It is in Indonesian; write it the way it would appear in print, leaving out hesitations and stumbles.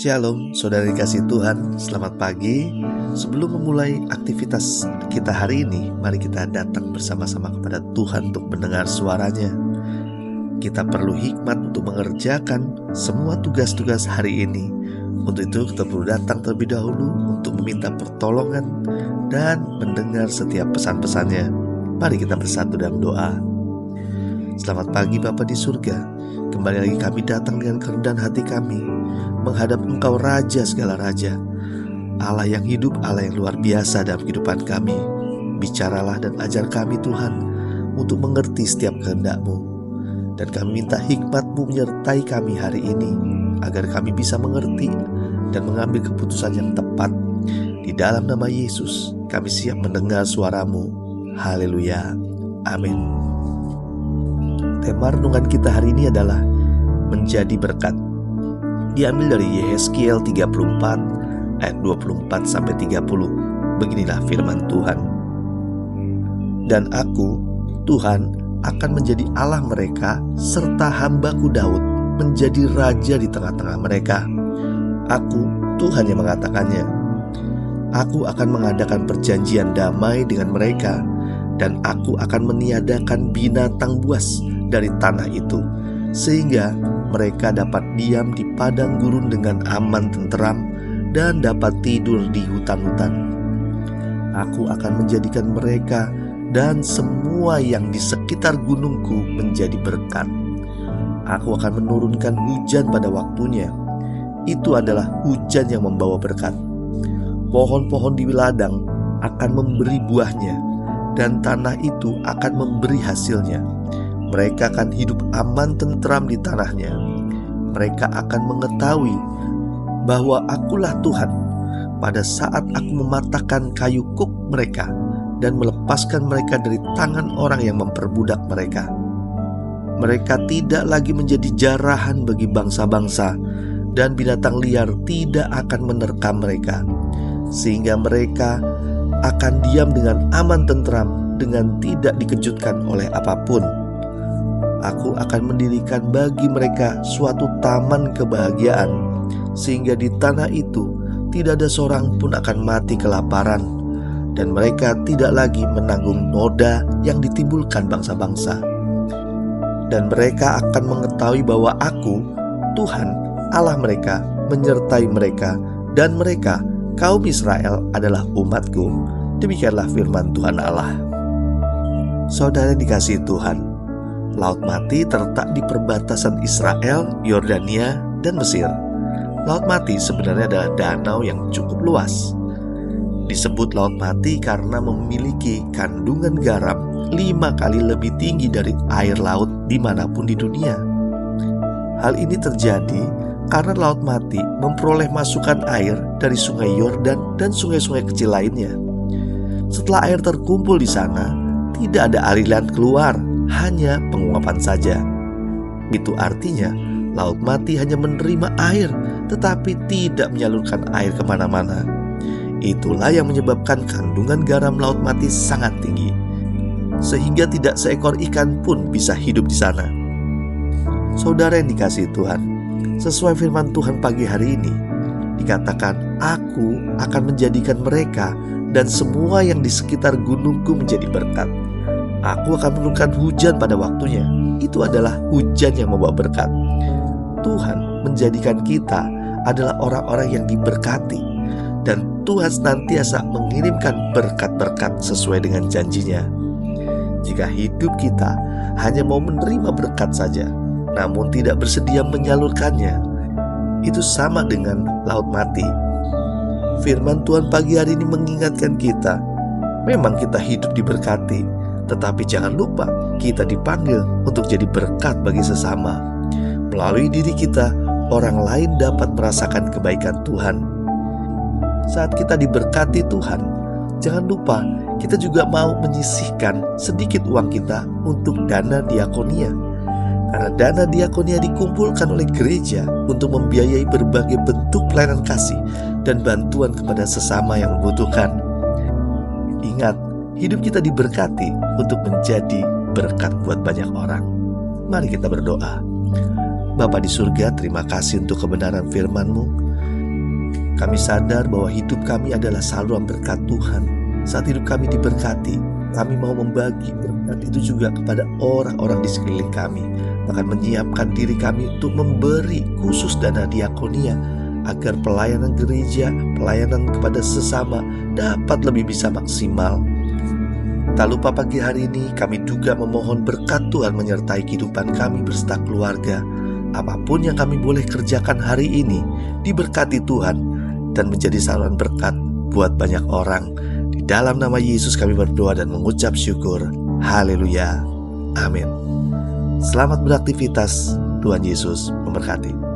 Shalom, saudara dikasih Tuhan, selamat pagi. Sebelum memulai aktivitas kita hari ini, mari kita datang bersama-sama kepada Tuhan untuk mendengar suaranya. Kita perlu hikmat untuk mengerjakan semua tugas-tugas hari ini. Untuk itu kita perlu datang terlebih dahulu untuk meminta pertolongan dan mendengar setiap pesan-pesannya. Mari kita bersatu dalam doa. Selamat pagi Bapa di surga. Kembali lagi kami datang dengan kerendahan hati kami menghadap Engkau Raja segala Raja, Allah yang hidup, Allah yang luar biasa dalam kehidupan kami. Bicaralah dan ajar kami Tuhan untuk mengerti setiap kehendak-Mu. Dan kami minta hikmat-Mu menyertai kami hari ini, agar kami bisa mengerti dan mengambil keputusan yang tepat. Di dalam nama Yesus kami siap mendengar suara-Mu. Haleluya, amin. Tema renungan kita hari ini adalah menjadi berkat. Diambil dari Yehezkiel 34 ayat 24-30. Beginilah firman Tuhan. Dan aku, Tuhan, akan menjadi Allah mereka, serta hambaku Daud menjadi raja di tengah-tengah mereka. Aku, Tuhan yang mengatakannya. Aku akan mengadakan perjanjian damai dengan mereka, dan aku akan meniadakan binatang buas dari tanah itu, sehingga mereka dapat diam di padang gurun dengan aman tenteram dan dapat tidur di hutan-hutan. Aku akan menjadikan mereka dan semua yang di sekitar gunungku menjadi berkat. Aku akan menurunkan hujan pada waktunya. Itu adalah hujan yang membawa berkat. Pohon-pohon di ladang akan memberi buahnya, dan tanah itu akan memberi hasilnya. Mereka akan hidup aman tentram di tanahnya. Mereka akan mengetahui bahwa akulah Tuhan pada saat aku mematahkan kayu kuk mereka dan melepaskan mereka dari tangan orang yang memperbudak mereka. Mereka tidak lagi menjadi jarahan bagi bangsa-bangsa, dan binatang liar tidak akan menerkam mereka, sehingga mereka akan diam dengan aman tentram dengan tidak dikejutkan oleh apapun. Aku akan mendirikan bagi mereka suatu taman kebahagiaan, sehingga di tanah itu tidak ada seorang pun akan mati kelaparan, dan mereka tidak lagi menanggung noda yang ditimbulkan bangsa-bangsa. Dan mereka akan mengetahui bahwa aku, Tuhan, Allah mereka, menyertai mereka, dan mereka, kaum Israel, adalah umatku. Demikianlah firman Tuhan Allah. Saudara dikasihi Tuhan, Laut Mati terletak di perbatasan Israel, Yordania, dan Mesir. Laut Mati sebenarnya adalah danau yang cukup luas. Disebut Laut Mati karena memiliki kandungan garam 5 kali lebih tinggi dari air laut dimanapun di dunia. Hal ini terjadi karena Laut Mati memperoleh masukan air dari sungai Yordan dan sungai-sungai kecil lainnya. Setelah air terkumpul di sana, tidak ada aliran keluar, hanya penguapan saja. Itu artinya Laut Mati hanya menerima air, tetapi tidak menyalurkan air kemana-mana. Itulah yang menyebabkan kandungan garam Laut Mati sangat tinggi, sehingga tidak seekor ikan pun bisa hidup di sana. Saudara yang dikasihi Tuhan, sesuai firman Tuhan pagi hari ini, dikatakan, aku akan menjadikan mereka dan semua yang di sekitar gunungku menjadi berkat. Aku akan menurunkan hujan pada waktunya. Itu adalah hujan yang membawa berkat. Tuhan menjadikan kita adalah orang-orang yang diberkati, dan Tuhan senantiasa mengirimkan berkat-berkat sesuai dengan janjinya. Jika hidup kita hanya mau menerima berkat saja, namun tidak bersedia menyalurkannya, itu sama dengan Laut Mati. Firman Tuhan pagi hari ini mengingatkan kita, memang kita hidup diberkati, tetapi jangan lupa kita dipanggil untuk jadi berkat bagi sesama. Melalui diri kita, orang lain dapat merasakan kebaikan Tuhan. Saat kita diberkati Tuhan, jangan lupa kita juga mau menyisihkan sedikit uang kita untuk dana diakonia. Karena dana diakonia dikumpulkan oleh gereja untuk membiayai berbagai bentuk pelayanan kasih dan bantuan kepada sesama yang membutuhkan. Ingat, hidup kita diberkati untuk menjadi berkat buat banyak orang. Mari kita berdoa. Bapa di surga, terima kasih untuk kebenaran firman-Mu. Kami sadar bahwa hidup kami adalah saluran berkat Tuhan. Saat hidup kami diberkati, kami mau membagi berkat itu juga kepada orang-orang di sekeliling kami. Bahkan menyiapkan diri kami untuk memberi khusus dana diakonia, agar pelayanan gereja, pelayanan kepada sesama dapat lebih bisa maksimal. Tak lupa pagi hari ini kami juga memohon berkat Tuhan menyertai kehidupan kami beserta keluarga. Apapun yang kami boleh kerjakan hari ini diberkati Tuhan dan menjadi saluran berkat buat banyak orang. Di dalam nama Yesus kami berdoa dan mengucap syukur. Haleluya. Amin. Selamat beraktivitas. Tuhan Yesus memberkati.